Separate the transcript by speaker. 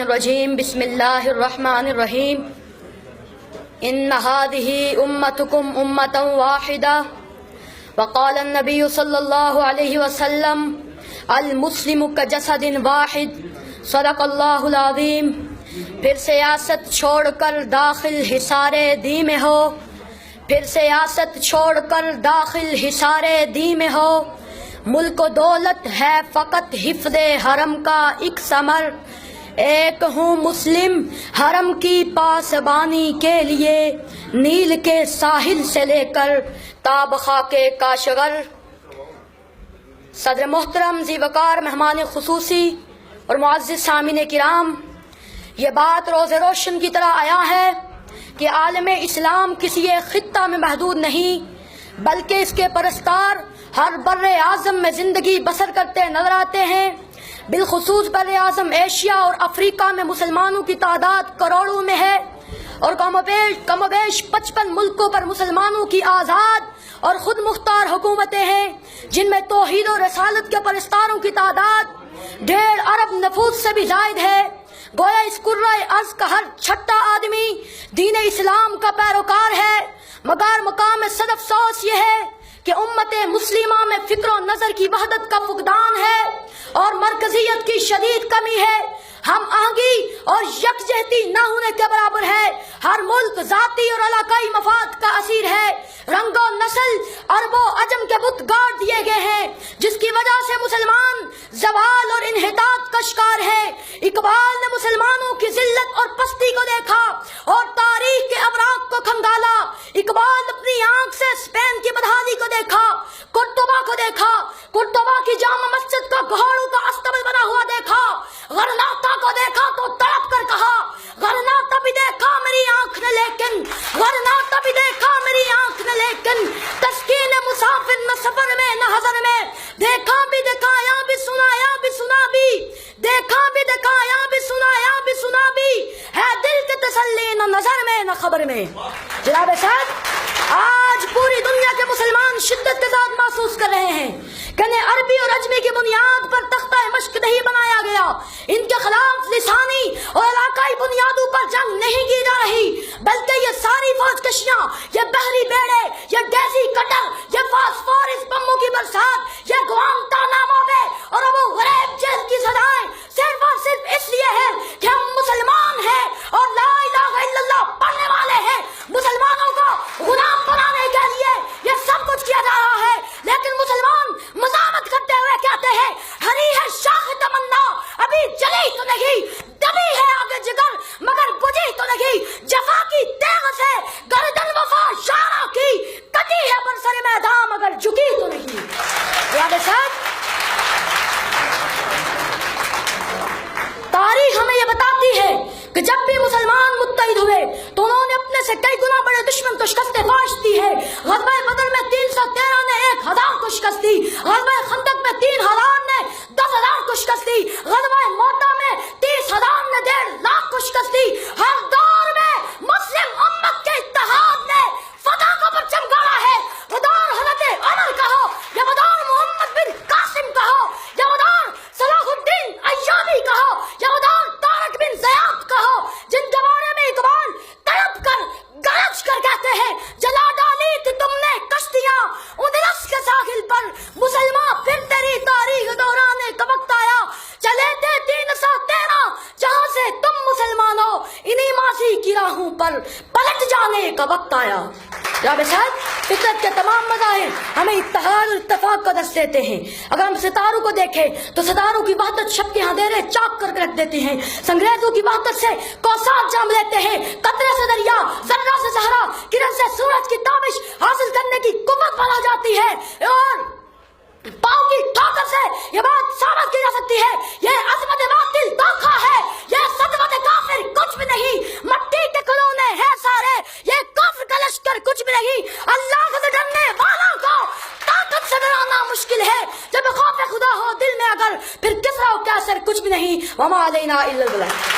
Speaker 1: الرجیم بسم اللہ الرحمن الرحیم ان هذه امتکم امتا واحدہ وقال النبی صلی اللہ علیہ وسلم المسلم کجسد واحد صدق اللہ العظیم۔ پھر سیاست چھوڑ کر داخل حصار دی میں ہو، پھر سیاست چھوڑ کر داخل حصار دی میں ہو، ملک و دولت ہے فقط حفظ حرم کا ایک ثمر، ایک ہوں مسلم حرم کی پاسبانی کے لیے، نیل کے ساحل سے لے کر تاب خاک کاشغر۔ صدر محترم ذی وقار مہمان خصوصی اور معزز سامعین کرام، یہ بات روز روشن کی طرح آیا ہے کہ عالم اسلام کسی ایک خطہ میں محدود نہیں، بلکہ اس کے پرستار ہر بر اعظم میں زندگی بسر کرتے نظر آتے ہیں۔ بالخصوص بر اعظم ایشیا اور افریقہ میں مسلمانوں کی تعداد کروڑوں میں ہے، اور کم و بیش 55 ملکوں پر مسلمانوں کی آزاد اور خود مختار حکومتیں ہیں، جن میں توحید و رسالت کے پرستاروں کی تعداد 1.5 ارب نفوس سے بھی زائد ہے۔ گویا اس کرۂ ارض کا ہر چھٹا آدمی دین اسلام کا پیروکار ہے، مگر مقام صد افسوس یہ ہے کہ امت مسلمہ میں فکر و نظر کی وحدت کا فقدان ہے اور مرکزیت کی شدید کمی ہے۔ ہم آہنگی اور یکجہتی نہ ہونے کے برابر ہے۔ ہر ملک ذاتی اور علاقائی مفاد کا اسیر ہے۔ رنگ و نسل عرب و عجم کے بت گاڑ دیے گئے ہیں، جس کی وجہ سے مسلمان زوال اور انحطاط کا شکار ہے۔ اقبال نے مسلمانوں کی ذلت اور پستی کو دیکھا اور تاریخ کے اوراق کو کھنگالا۔ اقبال اپنی آنکھ سے اسپین کی بدحالی کو دیکھا، قرطبہ کو دیکھا، قرطبہ کی جامع مسجد کا گھوڑوں کا استبل بنا ہوا دیکھا، غرناطہ کو دیکھا تو تڑپ کر کہا غرناطہ بھی دیکھا میری آنکھ نے لیکن، غرناطہ بھی دیکھا میری آنکھ نے لیکن، تسکین مسافر نہ سفر میں نہ حضر میں، دیکھا بھی دکھایا بھی سنایا بھی سنا بھی، دیکھا بھی دکھایا بھی سنایا بھی سنا بھی، ہے دل کی تسلی نہ نظر میں نہ خبر میں۔ جناب صاحب، آج پوری دنیا کے مسلمان شدت کے ساتھ محسوس کر رہے ہیں کہ انہیں عربی اور عجمی کی بنیاد پر تختہ مشق نہیں بنایا گیا، ان کے خلاف لسانی اور علاقائی بنیادوں پر جنگ نہیں کی جا رہی، بلکہ یہ ساری فوج کشیاں، یہ بحری بیڑے، یہ ڈیزی کٹر، یہ فاسفورس بموں کی برسات، یہ گوانتانامو بے اور ابو غریب جیل کی سزائیں صرف اور صرف اس لیے ہے کہ ہم مسلمان ہیں اور لا الہ الا اللہ پڑھنے والے ہیں۔ مسلمانوں کو غلام بنانے کے لیے یہ سب کچھ کیا جا رہا ہے، لیکن مسلمان مزاحمت کرتے ہوئے کہتے ہیں ہری ہے شاخ تمنا ابھی جلی تو نہیں، دبی ہے آگے جگر مگر بجھی تو نہیں، جفا کی تیغ سے گردن وفا شارہ کی کٹی ہے برسر میدان مگر جھکی تو نہیں۔ یاد صاحب، تاریخ ہمیں یہ بتاتی ہے کہ جب بھی مسلمان متحد ہوئے تو انہوں نے اپنے سے کئی گنا بڑے دشمن کو شکست فاش دی ہے۔ غزوہ بدر میں 313 نے 1000 کو شکست دی، غزوہ خندق میں 3000 نے 10,000 کو شکست دی، غزوہ موتا میں 30,000 نے 1.5 لاکھ کو شکست دی۔ ہر دور میں مسلم امت کے اتحاد نے فتح کا پرچم گاڑا ہے۔ وہ دور حضرت عمر کا ہو یا وہ دور محمد بن قاسم کا ہو یا وہ دور صلاح الدین ایوبی کا ہو یا وہ دور طارق بن زیاد کا ہو، جن کے بارے میں اقبال تڑپ کر گرج کر کہتے ہیں جلا ڈالی تھی تم نے کشتیاں اندلس کے ساحل پر، مسلمان پھر تیری تاریخ دوران کا وقت آیا، چلے تھے 313 جہاں سے تم مسلمان ہو، انہی ماضی کی راہوں پر پلٹ جانے کا وقت آیا۔ جناب صاحب، فطرت کے تمام مظاہر ہمیں اتحاد اور اتفاق کا درس دیتے ہیں۔ اگر ہم ستاروں کو دیکھیں تو ستاروں کی وحدت شب کے اندھیرے چاک کر کے رکھ دیتے ہیں، سنگریزوں کی وحدت سے کوثر جام لیتے ہیں، قطرے سے دریا، ذرہ سے صحرا، کرن سے سورج کی تابش حاصل کرنے کی قوت بڑھ جاتی ہے، اور پاؤں کی ٹھوکر سے یہ بات ثابت کی جا سکتی ہے یہ عظمت باطل دھوکہ ہے، یہ صدمت کافر کچھ بھی نہیں، مٹی کے کھلونے ہیں سارے، یہ کفر کا لشکر کچھ بھی نہیں، اللہ سے ڈرنے والوں کو طاقت سے ڈرانا مشکل ہے، جب خوف خدا ہو دل میں اگر پھر کسرا و کیسر کچھ بھی نہیں، وما علینا الا البلاغ۔